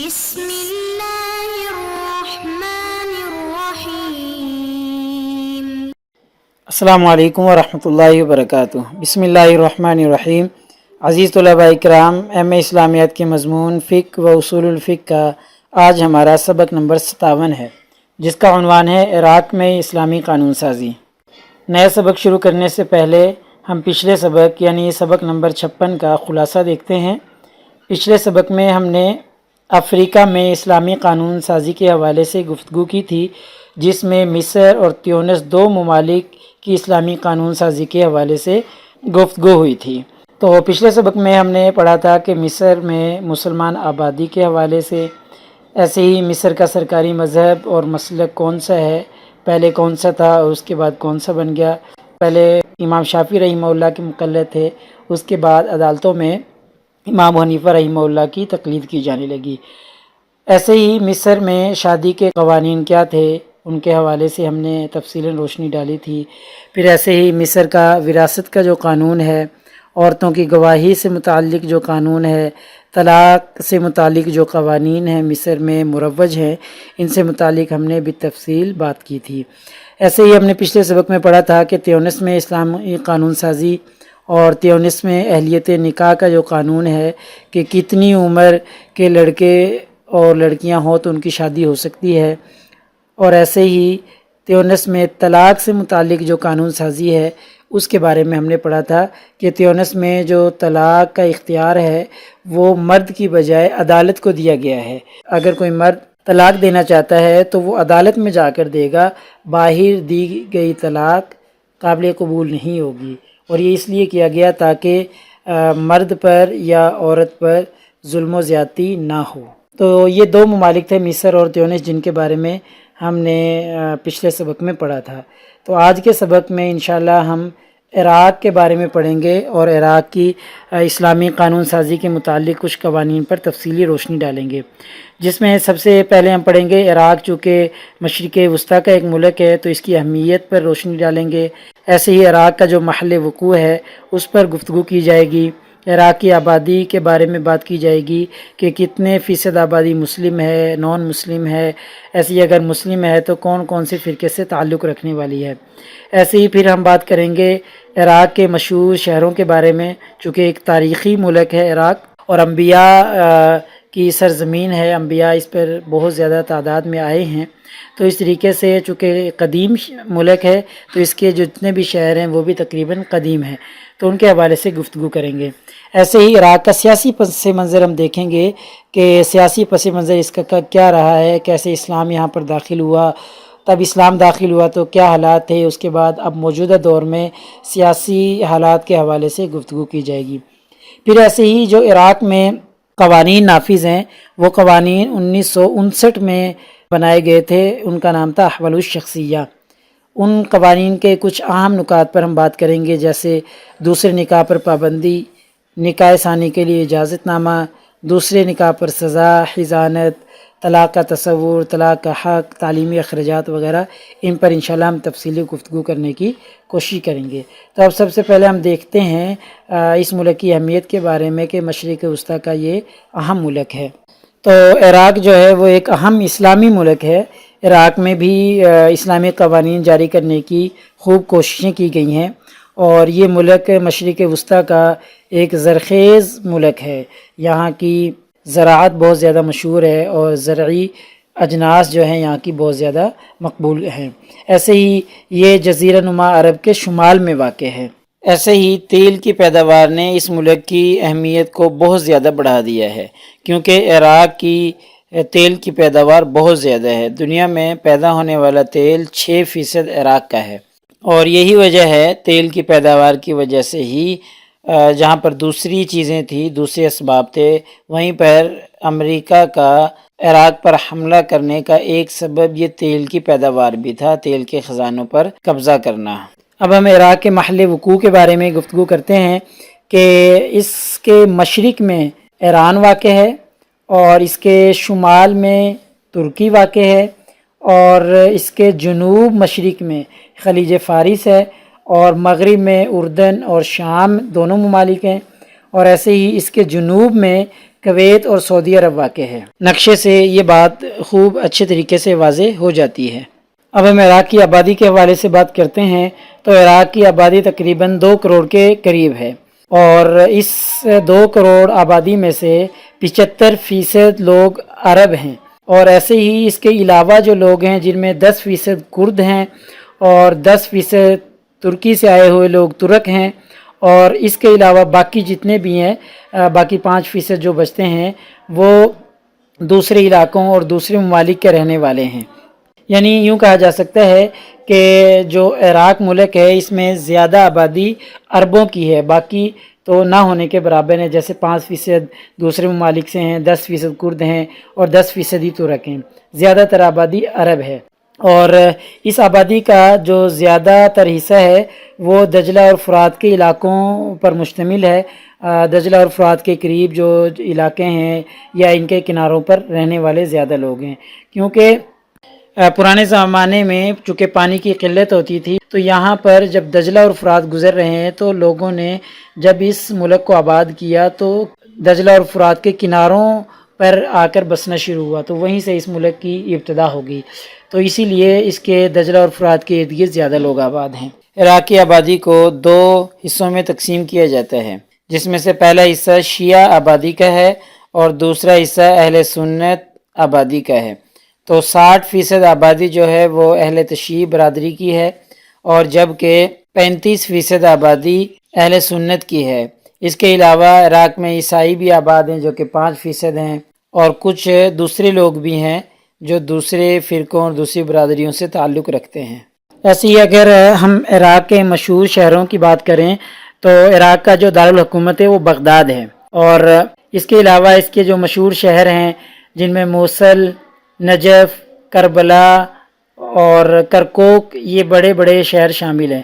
بسم اللہ الرحمن الرحیم۔ السلام علیکم ورحمۃ اللہ وبرکاتہ۔ بسم اللہ الرحمن الرحیم۔ عزیز طلباء اکرام، ایم اے اسلامیات کے مضمون فقہ و اصول الفقہ کا آج ہمارا سبق نمبر 57 ہے، جس کا عنوان ہے عراق میں اسلامی قانون سازی۔ نئے سبق شروع کرنے سے پہلے ہم پچھلے سبق یعنی سبق نمبر 56 کا خلاصہ دیکھتے ہیں۔ پچھلے سبق میں ہم نے افریقہ میں اسلامی قانون سازی کے حوالے سے گفتگو کی تھی، جس میں مصر اور تیونس دو ممالک کی اسلامی قانون سازی کے حوالے سے گفتگو ہوئی تھی۔ تو پچھلے سبق میں ہم نے پڑھا تھا کہ مصر میں مسلمان آبادی کے حوالے سے، ایسے ہی مصر کا سرکاری مذہب اور مسلک کون سا ہے، پہلے کون سا تھا اور اس کے بعد کون سا بن گیا۔ پہلے امام شافعی رحمہ اللہ کے مقلد تھے، اس کے بعد عدالتوں میں امام حنیفہ رحمہ اللہ کی تقلید کی جانے لگی۔ ایسے ہی مصر میں شادی کے قوانین کیا تھے، ان کے حوالے سے ہم نے تفصیلاً روشنی ڈالی تھی۔ پھر ایسے ہی مصر کا وراثت کا جو قانون ہے، عورتوں کی گواہی سے متعلق جو قانون ہے، طلاق سے متعلق جو قوانین ہیں مصر میں مروج ہیں، ان سے متعلق ہم نے بالتفصیل بات کی تھی۔ ایسے ہی ہم نے پچھلے سبق میں پڑھا تھا کہ تیونس میں اسلامی قانون سازی اور تیونس میں اہلیت نکاح کا جو قانون ہے کہ کتنی عمر کے لڑکے اور لڑکیاں ہوں تو ان کی شادی ہو سکتی ہے، اور ایسے ہی تیونس میں طلاق سے متعلق جو قانون سازی ہے اس کے بارے میں ہم نے پڑھا تھا کہ تیونس میں جو طلاق کا اختیار ہے وہ مرد کی بجائے عدالت کو دیا گیا ہے۔ اگر کوئی مرد طلاق دینا چاہتا ہے تو وہ عدالت میں جا کر دے گا، باہر دی گئی طلاق قابل قبول نہیں ہوگی، اور یہ اس لیے کیا گیا تاکہ مرد پر یا عورت پر ظلم و زیادتی نہ ہو۔ تو یہ دو ممالک تھے مصر اور تیونس، جن کے بارے میں ہم نے پچھلے سبق میں پڑھا تھا۔ تو آج کے سبق میں انشاءاللہ ہم عراق کے بارے میں پڑھیں گے اور عراق کی اسلامی قانون سازی کے متعلق کچھ قوانین پر تفصیلی روشنی ڈالیں گے، جس میں سب سے پہلے ہم پڑھیں گے عراق چونکہ مشرق وسطیٰ کا ایک ملک ہے تو اس کی اہمیت پر روشنی ڈالیں گے۔ ایسے ہی عراق کا جو محل وقوع ہے اس پر گفتگو کی جائے گی۔ عراق کی آبادی کے بارے میں بات کی جائے گی کہ کتنے فیصد آبادی مسلم ہے، نان مسلم ہے، ایسے ہی اگر مسلم ہے تو کون کون سے فرقے سے تعلق رکھنے والی ہے۔ ایسے ہی پھر ہم بات کریں گے عراق کے مشہور شہروں کے بارے میں، چونکہ ایک تاریخی ملک ہے عراق اور انبیاء کی سرزمین ہے، انبیاء اس پر بہت زیادہ تعداد میں آئے ہیں، تو اس طریقے سے چونکہ قدیم ملک ہے تو اس کے جتنے بھی شہر ہیں وہ بھی تقریباً قدیم ہیں، تو ان کے حوالے سے گفتگو کریں گے۔ ایسے ہی عراق کا سیاسی پس منظر ہم دیکھیں گے کہ سیاسی پس منظر اس کا کیا رہا ہے، کیسے اسلام یہاں پر داخل ہوا، تب اسلام داخل ہوا تو کیا حالات تھے، اس کے بعد اب موجودہ دور میں سیاسی حالات کے حوالے سے گفتگو کی جائے گی۔ پھر ایسے ہی جو عراق میں قوانین نافذ ہیں وہ قوانین 1959 میں بنائے گئے تھے، ان کا نام تھا احوال الشخصیہ۔ ان قوانین کے کچھ اہم نکات پر ہم بات کریں گے، جیسے دوسرے نکاح پر پابندی، نکاح ثانی کے لیے اجازت نامہ، دوسرے نکاح پر سزا، حضانت، طلاق کا تصور، طلاق کا حق، تعلیمی اخراجات وغیرہ، ان پر انشاءاللہ ہم تفصیلی گفتگو کرنے کی کوشش کریں گے۔ تو اب سب سے پہلے ہم دیکھتے ہیں اس ملک کی اہمیت کے بارے میں کہ مشرق وسطیٰ کا یہ اہم ملک ہے۔ تو عراق جو ہے وہ ایک اہم اسلامی ملک ہے۔ عراق میں بھی اسلامی قوانین جاری کرنے کی خوب کوششیں کی گئی ہیں، اور یہ ملک مشرق وسطیٰ کا ایک زرخیز ملک ہے۔ یہاں کی زراعت بہت زیادہ مشہور ہے اور زرعی اجناس جو ہیں یہاں کی بہت زیادہ مقبول ہیں۔ ایسے ہی یہ جزیرہ نما عرب کے شمال میں واقع ہے۔ ایسے ہی تیل کی پیداوار نے اس ملک کی اہمیت کو بہت زیادہ بڑھا دیا ہے، کیونکہ عراق کی تیل کی پیداوار بہت زیادہ ہے۔ دنیا میں پیدا ہونے والا تیل 6% عراق کا ہے، اور یہی وجہ ہے تیل کی پیداوار کی وجہ سے ہی جہاں پر دوسری چیزیں تھیں، دوسرے اسباب تھے، وہیں پر امریکہ کا عراق پر حملہ کرنے کا ایک سبب یہ تیل کی پیداوار بھی تھا، تیل کے خزانوں پر قبضہ کرنا۔ اب ہم عراق کے محل وقوع کے بارے میں گفتگو کرتے ہیں کہ اس کے مشرق میں ایران واقع ہے، اور اس کے شمال میں ترکی واقع ہے، اور اس کے جنوب مشرق میں خلیج فارس ہے، اور مغرب میں اردن اور شام دونوں ممالک ہیں، اور ایسے ہی اس کے جنوب میں کویت اور سعودی عرب واقع ہے۔ نقشے سے یہ بات خوب اچھے طریقے سے واضح ہو جاتی ہے۔ اب ہم عراق کی آبادی کے حوالے سے بات کرتے ہیں تو عراق کی آبادی تقریباً 2 کروڑ کے قریب ہے، اور اس 2 کروڑ آبادی میں سے 75% لوگ عرب ہیں، اور ایسے ہی اس کے علاوہ جو لوگ ہیں جن میں 10% کرد ہیں اور 10% ترکی سے آئے ہوئے لوگ ترک ہیں، اور اس کے علاوہ باقی جتنے بھی ہیں باقی 5% جو بچتے ہیں وہ دوسرے علاقوں اور دوسرے ممالک کے رہنے والے ہیں۔ یعنی یوں کہا جا سکتا ہے کہ جو عراق ملک ہے اس میں زیادہ آبادی عربوں کی ہے، باقی تو نہ ہونے کے برابر ہے، جیسے 5% دوسرے ممالک سے ہیں، 10% کرد ہیں اور 10% ہی ترک ہیں، زیادہ تر آبادی عرب ہے۔ اور اس آبادی کا جو زیادہ تر حصہ ہے وہ دجلہ اور فرات کے علاقوں پر مشتمل ہے۔ دجلہ اور فرات کے قریب جو علاقے ہیں یا ان کے کناروں پر رہنے والے زیادہ لوگ ہیں، کیونکہ پرانے زمانے میں چونکہ پانی کی قلت ہوتی تھی تو یہاں پر جب دجلہ اور فرات گزر رہے ہیں تو لوگوں نے جب اس ملک کو آباد کیا تو دجلہ اور فرات کے کناروں پر آ کر بسنا شروع ہوا، تو وہیں سے اس ملک کی ابتدا ہوگی، تو اسی لیے اس کے دجلہ اور فرات کے ارد گرد زیادہ لوگ آباد ہیں۔ عراق کی آبادی کو 2 حصوں میں تقسیم کیا جاتا ہے، جس میں سے پہلا حصہ شیعہ آبادی کا ہے اور دوسرا حصہ اہل سنت آبادی کا ہے۔ تو 60% آبادی جو ہے وہ اہل تشیع برادری کی ہے، اور جبکہ 35% آبادی اہل سنت کی ہے۔ اس کے علاوہ عراق میں عیسائی بھی آباد ہیں جو کہ 5% ہیں، اور کچھ دوسرے لوگ بھی ہیں جو دوسرے فرقوں اور دوسری برادریوں سے تعلق رکھتے ہیں۔ ایسے ہی اگر ہم عراق کے مشہور شہروں کی بات کریں تو عراق کا جو دارالحکومت ہے وہ بغداد ہے، اور اس کے علاوہ اس کے جو مشہور شہر ہیں جن میں موصل، نجف، کربلا اور کرکوک یہ بڑے بڑے شہر شامل ہیں۔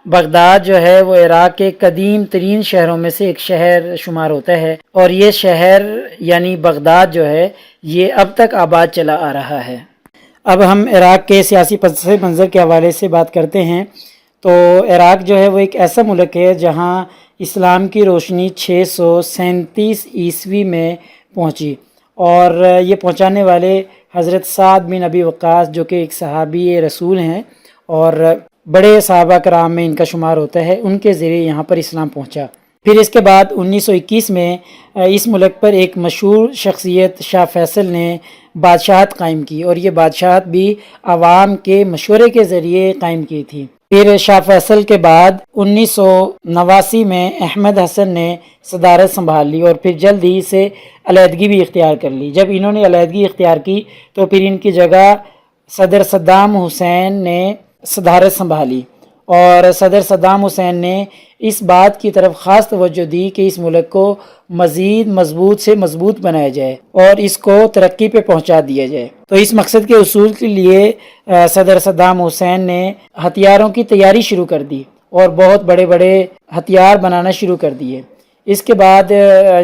بغداد جو ہے وہ عراق کے قدیم ترین شہروں میں سے ایک شہر شمار ہوتا ہے، اور یہ شہر یعنی بغداد جو ہے یہ اب تک آباد چلا آ رہا ہے۔ اب ہم عراق کے سیاسی پس منظر کے حوالے سے بات کرتے ہیں تو عراق جو ہے وہ ایک ایسا ملک ہے جہاں اسلام کی روشنی 637 عیسوی میں پہنچی، اور یہ پہنچانے والے حضرت سعد بن ابی وقاص جو کہ ایک صحابی رسول ہیں اور بڑے صحابہ کرام میں ان کا شمار ہوتا ہے، ان کے ذریعے یہاں پر اسلام پہنچا۔ پھر اس کے بعد 1921 میں اس ملک پر ایک مشہور شخصیت شاہ فیصل نے بادشاہت قائم کی، اور یہ بادشاہت بھی عوام کے مشورے کے ذریعے قائم کی تھی۔ پھر شاہ فیصل کے بعد 1989 میں احمد حسن نے صدارت سنبھال لی، اور پھر جلد ہی سے علیحدگی بھی اختیار کر لی۔ جب انہوں نے علیحدگی اختیار کی تو پھر ان کی جگہ صدر صدام حسین نے صدارت سنبھالی، اور صدر صدام حسین نے اس بات کی طرف خاص توجہ دی کہ اس ملک کو مزید مضبوط سے مضبوط بنایا جائے اور اس کو ترقی پہ پہنچا دیا جائے۔ تو اس مقصد کے حصول کے لیے صدر صدام حسین نے ہتھیاروں کی تیاری شروع کر دی اور بہت بڑے بڑے ہتھیار بنانا شروع کر دیے۔ اس کے بعد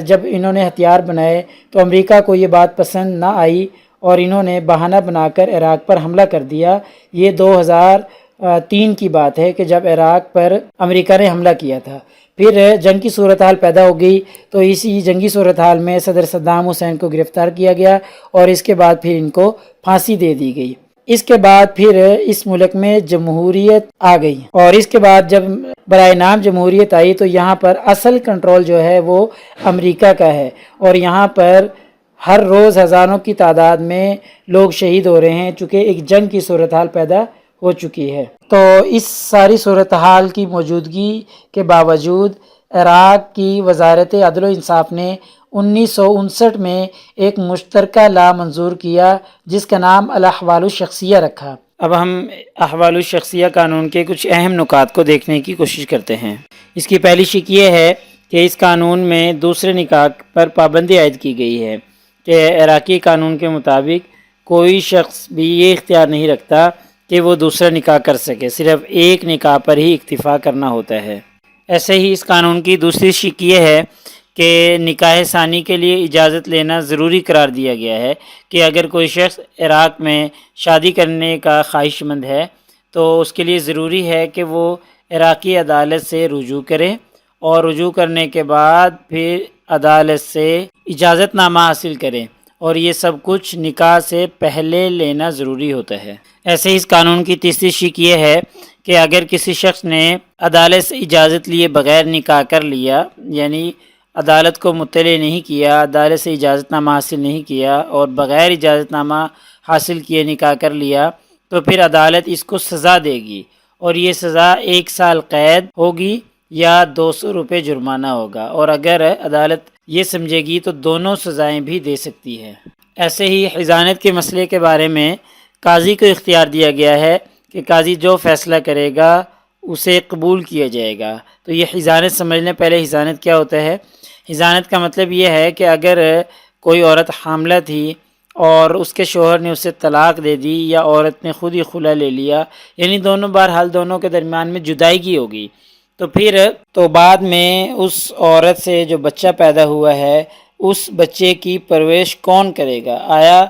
جب انہوں نے ہتھیار بنائے تو امریکہ کو یہ بات پسند نہ آئی، اور انہوں نے بہانہ بنا کر عراق پر حملہ کر دیا۔ یہ 2003 کی بات ہے کہ جب عراق پر امریکہ نے حملہ کیا تھا۔ پھر جنگ کی صورتحال پیدا ہو گئی، تو اسی جنگی صورتحال میں صدر صدام حسین کو گرفتار کیا گیا، اور اس کے بعد پھر ان کو پھانسی دے دی گئی۔ اس کے بعد پھر اس ملک میں جمہوریت آ گئی، اور اس کے بعد جب برائے نام جمہوریت آئی تو یہاں پر اصل کنٹرول جو ہے وہ امریکہ کا ہے، اور یہاں پر ہر روز ہزاروں کی تعداد میں لوگ شہید ہو رہے ہیں، چونکہ ایک جنگ کی صورتحال پیدا ہو چکی ہے۔ تو اس ساری صورتحال کی موجودگی کے باوجود عراق کی وزارت عدل و انصاف نے 1959 میں ایک مشترکہ لا منظور کیا جس کا نام الاحوال الشخصیہ رکھا۔ اب ہم احوال الشخصیہ قانون کے کچھ اہم نکات کو دیکھنے کی کوشش کرتے ہیں۔ اس کی پہلی شق یہ ہے کہ اس قانون میں دوسرے نکاح پر پابندی عائد کی گئی ہے کہ عراقی قانون کے مطابق کوئی شخص بھی یہ اختیار نہیں رکھتا کہ وہ دوسرا نکاح کر سکے، صرف ایک نکاح پر ہی اکتفا کرنا ہوتا ہے۔ ایسے ہی اس قانون کی دوسری شق یہ ہے کہ نکاح ثانی کے لیے اجازت لینا ضروری قرار دیا گیا ہے کہ اگر کوئی شخص عراق میں شادی کرنے کا خواہش مند ہے تو اس کے لیے ضروری ہے کہ وہ عراقی عدالت سے رجوع کرے اور رجوع کرنے کے بعد پھر عدالت سے اجازت نامہ حاصل کریں، اور یہ سب کچھ نکاح سے پہلے لینا ضروری ہوتا ہے۔ ایسے ہی اس قانون کی تیسری شق یہ ہے کہ اگر کسی شخص نے عدالت سے اجازت لیے بغیر نکاح کر لیا، یعنی عدالت کو مطلع نہیں کیا، عدالت سے اجازت نامہ حاصل نہیں کیا اور بغیر اجازت نامہ حاصل کیے نکاح کر لیا، تو پھر عدالت اس کو سزا دے گی، اور یہ سزا 1 سال قید ہوگی یا 200 روپے جرمانہ ہوگا، اور اگر عدالت یہ سمجھے گی تو دونوں سزائیں بھی دے سکتی ہے۔ ایسے ہی حضانت کے مسئلے کے بارے میں قاضی کو اختیار دیا گیا ہے کہ قاضی جو فیصلہ کرے گا اسے قبول کیا جائے گا۔ تو یہ حضانت سمجھ لیں پہلے حضانت کیا ہوتا ہے۔ حضانت کا مطلب یہ ہے کہ اگر کوئی عورت حاملہ تھی اور اس کے شوہر نے اسے طلاق دے دی، یا عورت نے خود ہی خلع لے لیا، یعنی بہرحال دونوں کے درمیان میں جدائیگی ہوگی، تو پھر بعد میں اس عورت سے جو بچہ پیدا ہوا ہے اس بچے کی پرورش کون کرے گا؟ آیا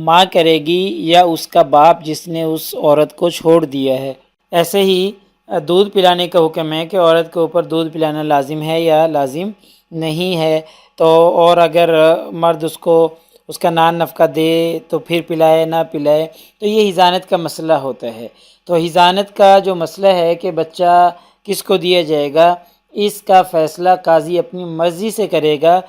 ماں کرے گی یا اس کا باپ جس نے اس عورت کو چھوڑ دیا ہے؟ ایسے ہی دودھ پلانے کا حکم ہے کہ عورت کے اوپر دودھ پلانا لازم ہے یا لازم نہیں ہے، تو اور اگر مرد اس کا نان نفقہ دے تو پھر پلائے نہ پلائے، تو یہ حضانت کا مسئلہ ہوتا ہے۔ تو حضانت کا جو مسئلہ ہے کہ بچہ کس کو دیا جائے گا، اس کا فیصلہ قاضی اپنی مرضی سے کرے گا۔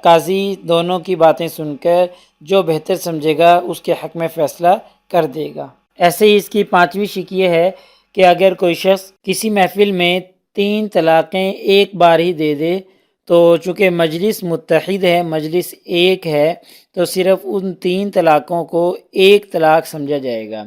قاضی دونوں کی باتیں سن کر جو بہتر سمجھے گا اس کے حق میں فیصلہ کر دے گا۔ ایسے ہی اس کی 5ویں شق یہ ہے کہ اگر کوئی شخص کسی محفل میں 3 طلاقیں ایک بار ہی دے دے، تو چونکہ مجلس متحد ہے، مجلس ایک ہے، تو صرف ان 3 طلاقوں کو ایک طلاق سمجھا جائے گا،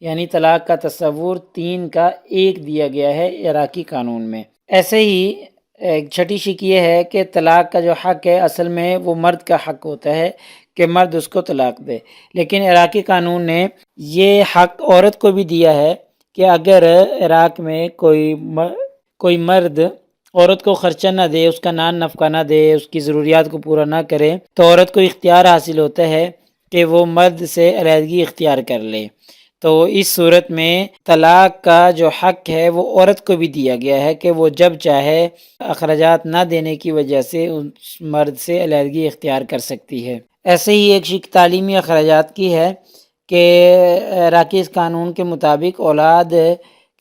یعنی طلاق کا تصور 3 کا 1 دیا گیا ہے عراقی قانون میں۔ ایسے ہی ایک چھٹی شق یہ ہے کہ طلاق کا جو حق ہے اصل میں وہ مرد کا حق ہوتا ہے کہ مرد اس کو طلاق دے، لیکن عراقی قانون نے یہ حق عورت کو بھی دیا ہے کہ اگر عراق میں کوئی مرد عورت کو خرچہ نہ دے، اس کا نان نفقہ نہ دے، اس کی ضروریات کو پورا نہ کرے، تو عورت کو اختیار حاصل ہوتا ہے کہ وہ مرد سے علیحدگی اختیار کر لے۔ تو اس صورت میں طلاق کا جو حق ہے وہ عورت کو بھی دیا گیا ہے کہ وہ جب چاہے اخراجات نہ دینے کی وجہ سے اس مرد سے علیحدگی اختیار کر سکتی ہے۔ ایسے ہی ایک شق تعلیمی اخراجات کی ہے کہ عراقی اس قانون کے مطابق اولاد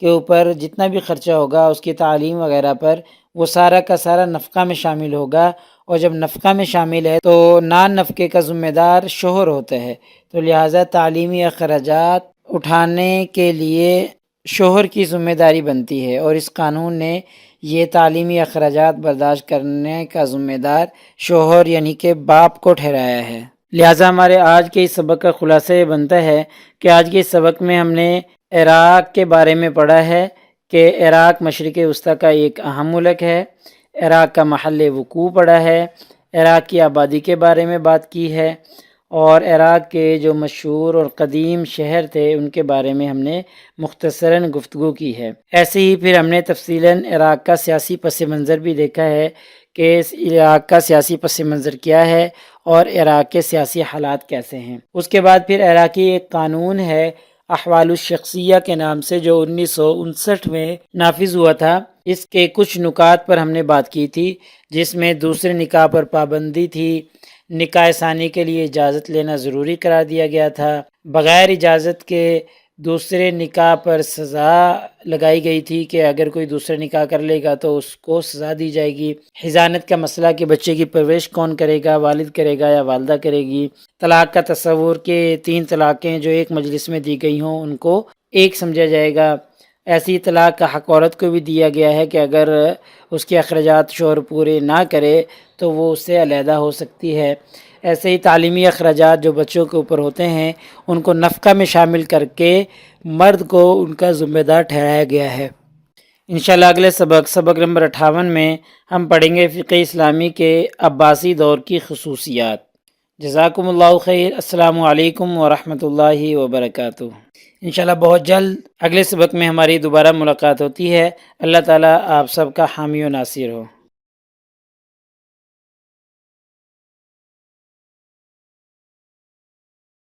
کے اوپر جتنا بھی خرچہ ہوگا اس کی تعلیم وغیرہ پر، وہ سارا کا سارا نفقہ میں شامل ہوگا، اور جب نفقہ میں شامل ہے تو نان نفقے کا ذمہ دار شوہر ہوتا ہے، تو لہٰذا تعلیمی اخراجات اٹھانے کے لیے شوہر کی ذمہ داری بنتی ہے، اور اس قانون نے یہ تعلیمی اخراجات برداشت کرنے کا ذمہ دار شوہر یعنی کہ باپ کو ٹھہرایا ہے۔ لہٰذا ہمارے آج کے اس سبق کا خلاصہ یہ بنتا ہے کہ آج کے اس سبق میں ہم نے عراق کے بارے میں پڑھا ہے کہ عراق مشرق وسطیٰ کا ایک اہم ملک ہے، عراق کا محل وقوع پڑھا ہے، عراق کی آبادی کے بارے میں بات کی ہے، اور عراق کے جو مشہور اور قدیم شہر تھے ان کے بارے میں ہم نے مختصراً گفتگو کی ہے۔ ایسے ہی پھر ہم نے تفصیلاً عراق کا سیاسی پس منظر بھی دیکھا ہے کہ اس عراق کا سیاسی پس منظر کیا ہے اور عراق کے سیاسی حالات کیسے ہیں۔ اس کے بعد پھر عراقی ایک قانون ہے احوال الشخصیہ کے نام سے جو 1959 میں نافذ ہوا تھا، اس کے کچھ نکات پر ہم نے بات کی تھی، جس میں دوسرے نکاح پر پابندی تھی، نکاح ثانی کے لیے اجازت لینا ضروری قرار دیا گیا تھا، بغیر اجازت کے دوسرے نکاح پر سزا لگائی گئی تھی کہ اگر کوئی دوسرا نکاح کر لے گا تو اس کو سزا دی جائے گی، حضانت کا مسئلہ کہ بچے کی پرورش کون کرے گا، والد کرے گا یا والدہ کرے گی، طلاق کا تصور کہ 3 طلاقیں جو ایک مجلس میں دی گئی ہوں ان کو ایک سمجھا جائے گا۔ ایسی طلاق کا حق عورت کو بھی دیا گیا ہے کہ اگر اس کے اخراجات شوہر پورے نہ کرے تو وہ اس سے علیحدہ ہو سکتی ہے۔ ایسے ہی تعلیمی اخراجات جو بچوں کے اوپر ہوتے ہیں ان کو نفقہ میں شامل کر کے مرد کو ان کا ذمہ دار ٹھہرایا گیا ہے۔ انشاءاللہ اگلے سبق نمبر 58 میں ہم پڑھیں گے فقہ اسلامی کے عباسی دور کی خصوصیات۔ جزاکم اللہ خیر۔ السلام علیکم ورحمۃ اللہ وبرکاتہ۔ انشاءاللہ بہت جلد اگلے سبق میں ہماری دوبارہ ملاقات ہوتی ہے۔ اللہ تعالیٰ آپ سب کا حامی و ناصر ہو۔